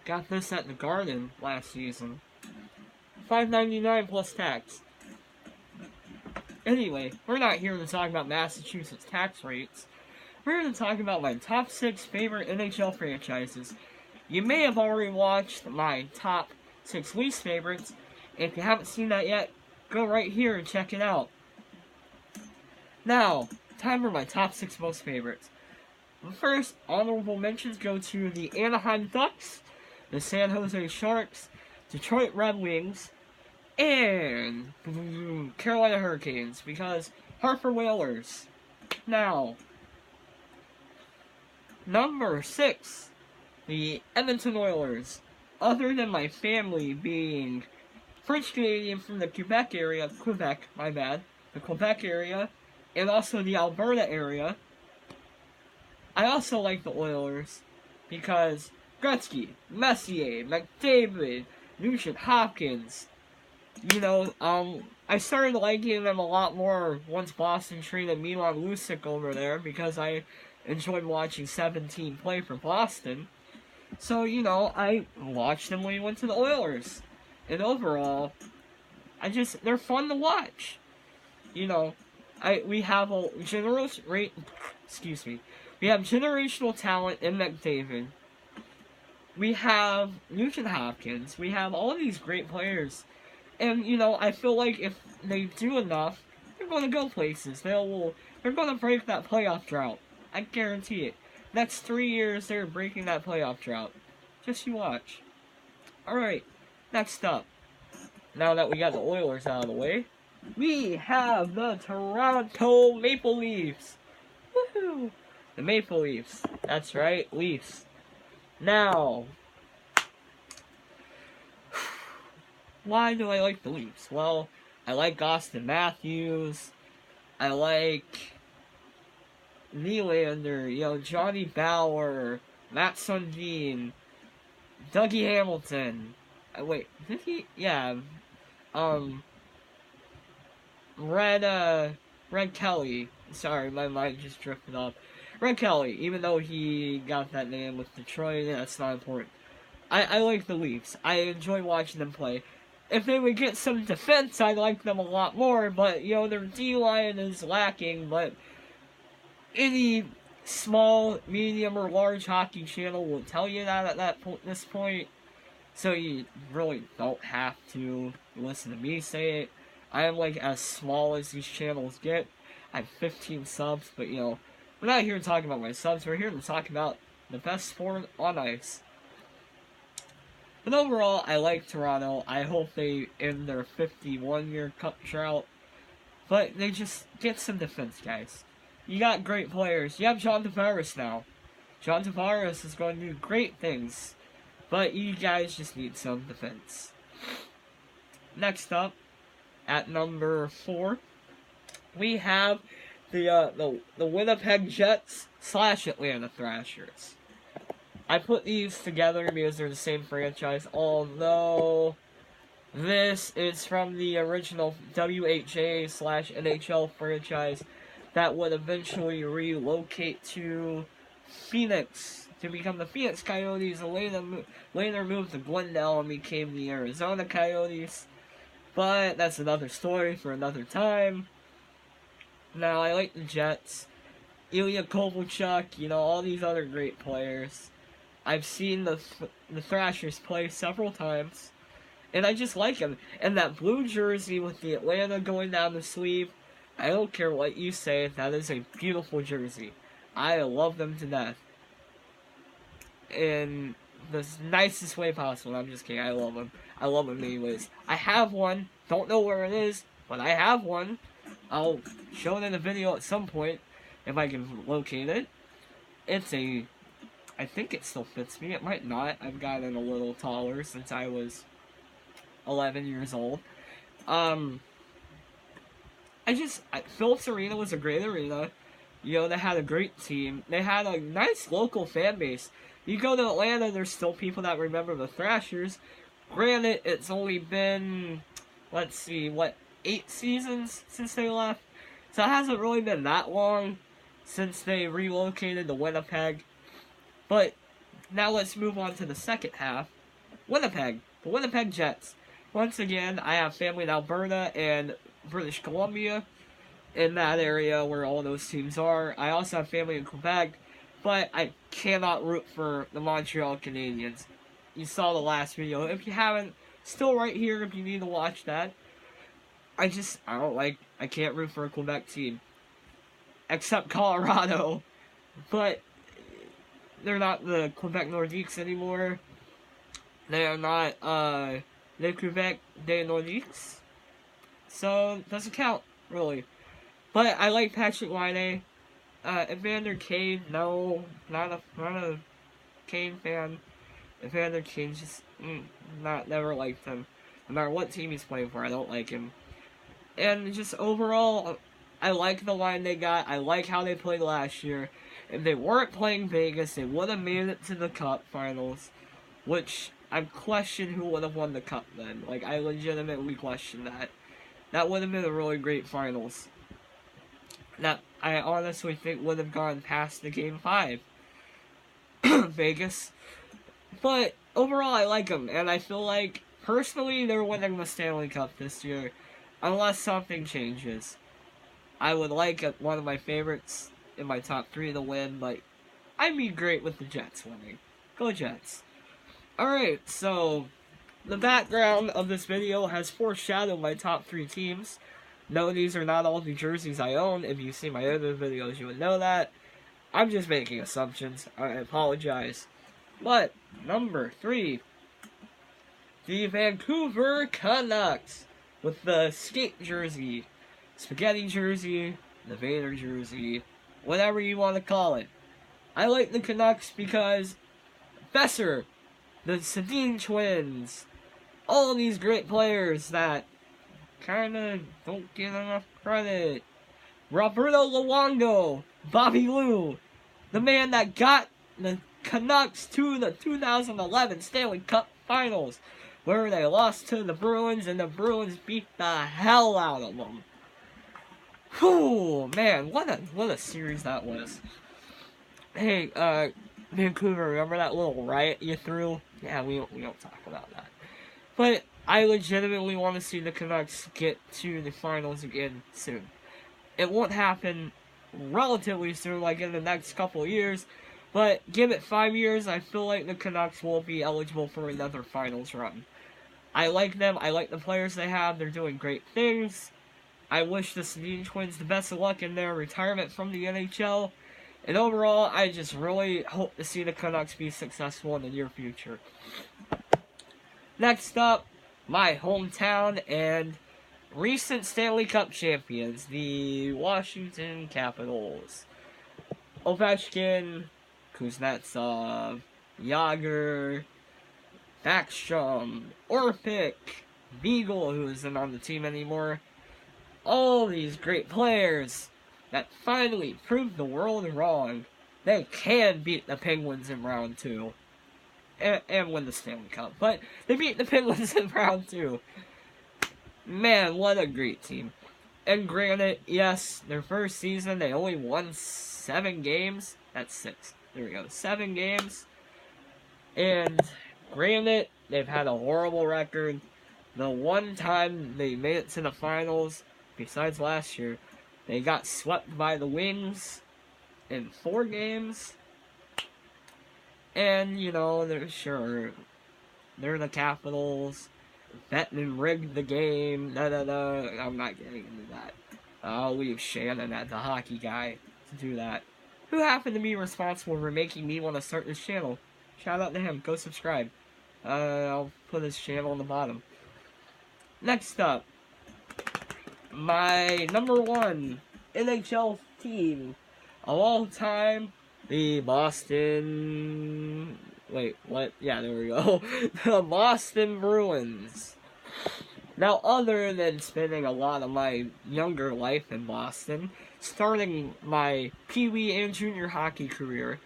Got this at the Garden last season. $5.99 plus tax. Anyway, we're not here to talk about Massachusetts tax rates. We're here to talk about my top 6 favorite NHL franchises. You may have already watched my top 6 least favorites. If you haven't seen that yet, go right here and check it out. Now, time for my top 6 most favorites. First, honorable mentions go to the Anaheim Ducks, the San Jose Sharks, Detroit Red Wings, and Carolina Hurricanes, because Hartford Whalers. Now, number 6, the Edmonton Oilers. Other than my family being French Canadian from the Quebec area, the Quebec area, and also the Alberta area, I also like the Oilers because Gretzky, Messier, McDavid, Nugent Hopkins. I started liking them a lot more once Boston traded Milan Lucic over there because I enjoyed watching 17 play for Boston. So, I watched them when he went to the Oilers. And overall, they're fun to watch. We have generational talent in McDavid. We have Nugent Hopkins. We have all of these great players. And, I feel like if they do enough, they're going to go places. They're going to break that playoff drought. I guarantee it. Next 3 years, they're breaking that playoff drought. Just you watch. Alright, next up. Now that we got the Oilers out of the way, we have the Toronto Maple Leafs. Woohoo! The Maple Leafs. That's right, Leafs. Now, why do I like the Leafs? Well, I like Austin Matthews. I like Nylander, Johnny Bauer, Matt Sundin, Dougie Hamilton. Did he? Yeah. Red Kelly. Sorry, my mind just drifted off. Red Kelly, even though he got that name with Detroit, that's not important. I like the Leafs. I enjoy watching them play. If they would get some defense, I'd like them a lot more, but, their D-line is lacking, but any small, medium, or large hockey channel will tell you that at this point, so you really don't have to listen to me say it. I am, as small as these channels get. I have 15 subs, but, we're not here to talk about my subs, we're here to talk about the best sport on ice. But overall, I like Toronto. I hope they end their 51-year cup drought. But they just get some defense, guys. You got great players. You have John Tavares now. John Tavares is going to do great things. But you guys just need some defense. Next up, at number 4, we have the Winnipeg Jets / Atlanta Thrashers. I put these together because they're the same franchise, although this is from the original WHA / NHL franchise that would eventually relocate to Phoenix to become the Phoenix Coyotes, and later moved to Glendale and became the Arizona Coyotes. But that's another story for another time. Now, I like the Jets. Ilya Kovalchuk, all these other great players. I've seen the Thrashers play several times, and I just like them. And that blue jersey with the Atlanta going down the sleeve, I don't care what you say, that is a beautiful jersey. I love them to death. In the nicest way possible. I'm just kidding, I love them. I love them anyways. I have one, don't know where it is, but I have one. I'll show it in a video at some point, if I can locate it. I think it still fits me. It might not. I've gotten a little taller since I was 11 years old. Phillips Arena was a great arena. They had a great team. They had a nice local fan base. You go to Atlanta, there's still people that remember the Thrashers. Granted, it's only been, 8 seasons since they left. So it hasn't really been that long since they relocated to Winnipeg. But now let's move on to the second half. Winnipeg, the Winnipeg Jets. Once again, I have family in Alberta and British Columbia, in that area where all those teams are. I also have family in Quebec, but I cannot root for the Montreal Canadiens. You saw the last video. If you haven't, still right here if you need to watch that. I can't root for a Quebec team. Except Colorado. But they're not the Quebec Nordiques anymore. They are not, the Quebec des Nordiques. So, it doesn't count, really. But I like Patrick Laine. Evander Kane, no, not a Kane fan. Evander Kane just never liked him. No matter what team he's playing for, I don't like him. And just overall, I like the line they got. I like how they played last year. If they weren't playing Vegas, they would have made it to the Cup Finals, which I question who would have won the Cup then. Like, I legitimately question that. That would have been a really great Finals. That I honestly think would have gone past the Game 5. Vegas. But overall, I like them, and I feel like, personally, they're winning the Stanley Cup this year, unless something changes. I would like one of my favorites in my top 3 to win, but I'd be great with the Jets winning. Go Jets. Alright, so the background of this video has foreshadowed my top 3 teams. No, these are not all the jerseys I own. If you see my other videos, you would know that. I'm just making assumptions. I apologize. But, number 3, the Vancouver Canucks with the skate jersey, spaghetti jersey, the Vader jersey, whatever you want to call it. I like the Canucks because Besser, the Sedin twins, all these great players that kinda don't get enough credit. Roberto Luongo, Bobby Lou, the man that got the Canucks to the 2011 Stanley Cup Finals, where they lost to the Bruins and the Bruins beat the hell out of them. Whew, man, what a series that was. Hey, Vancouver, remember that little riot you threw? Yeah, we don't talk about that. But I legitimately want to see the Canucks get to the finals again soon. It won't happen relatively soon, like in the next couple of years, but give it 5 years, I feel like the Canucks will be eligible for another finals run. I like them, I like the players they have, they're doing great things. I wish the Sedin twins the best of luck in their retirement from the NHL. And overall, I just really hope to see the Canucks be successful in the near future. Next up, my hometown and recent Stanley Cup champions, the Washington Capitals. Ovechkin, Kuznetsov, Yager, Backstrom, Orpik, Beagle, who isn't on the team anymore. All these great players that finally proved the world wrong. They can beat the Penguins in round 2. And win the Stanley Cup. But they beat the Penguins in round 2. Man, what a great team. And granted, yes, their first season, they only won 7 games. That's 6. There we go. 7 games. And granted, they've had a horrible record. The one time they made it to the finals, besides last year, they got swept by the Wings in 4 games. And, you know, they're the Capitals. Bettman rigged the game. I'm not getting into that. I'll leave Shannon as the hockey guy to do that. Who happened to be responsible for making me want to start this channel. Shout out to him. Go subscribe. I'll put his channel on the bottom. Next up, my number 1 NHL team of all time, the Boston... Wait, what? Yeah, there we go. The Boston Bruins. Now, other than spending a lot of my younger life in Boston, starting my Pee-wee and junior hockey career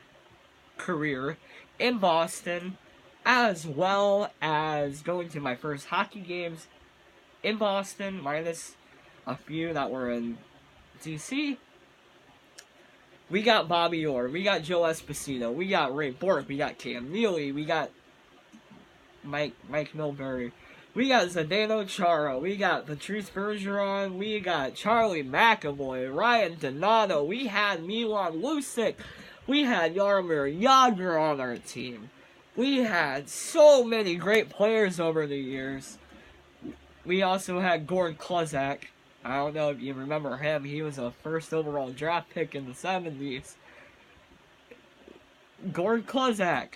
in Boston, as well as going to my first hockey games in Boston, minus a few that were in DC. We got Bobby Orr, we got Joe Esposito, we got Ray Bork, we got Cam Neely, we got Mike Milbury. We got Zdeno Chara. We got Patrice Bergeron. We got Charlie McAvoy. Ryan Donato. We had Milan Lucic. We had Jaromir Jagr on our team. We had so many great players over the years. We also had Gordon Kluzak. I don't know if you remember him. He was a first overall draft pick in the 70s. Gordon Kluzak.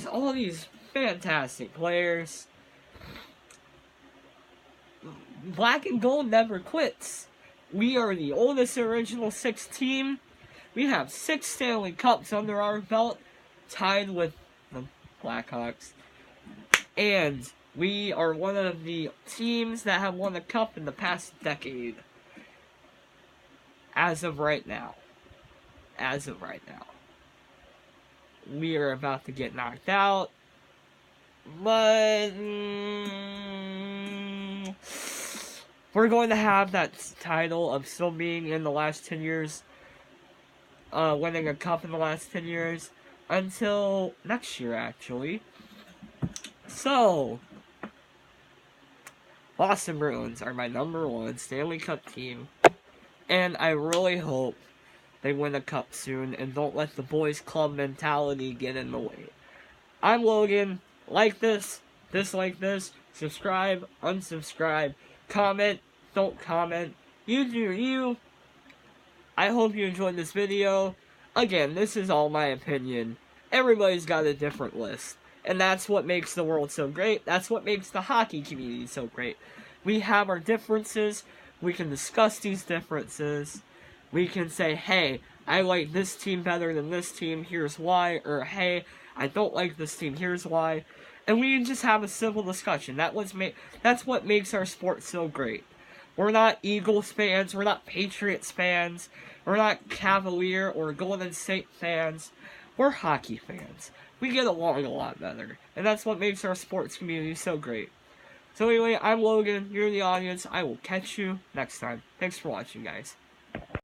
All these fantastic players. Black and gold never quits. We are the oldest original 6 team. We have 6 Stanley Cups under our belt, tied with the Blackhawks. And we are one of the teams that have won a cup in the past decade. As of right now. We are about to get knocked out. But we're going to have that title of still being in the last 10 years, winning a cup in the last 10 years, until next year, actually. So, Boston Bruins are my #1 Stanley Cup team, and I really hope they win a cup soon and don't let the boys club mentality get in the way. I'm Logan. Like this, dislike this, subscribe, unsubscribe, comment, don't comment. You do you. I hope you enjoyed this video. Again, this is all my opinion. Everybody's got a different list. And that's what makes the world so great. That's what makes the hockey community so great. We have our differences. We can discuss these differences. We can say, hey, I like this team better than this team, here's why. Or, hey, I don't like this team, here's why. And we can just have a simple discussion. That's what makes our sport so great. We're not Eagles fans, we're not Patriots fans, we're not Cavalier or Golden State fans. We're hockey fans. We get along a lot better. And that's what makes our sports community so great. So anyway, I'm Logan, you're the audience. I will catch you next time. Thanks for watching, guys.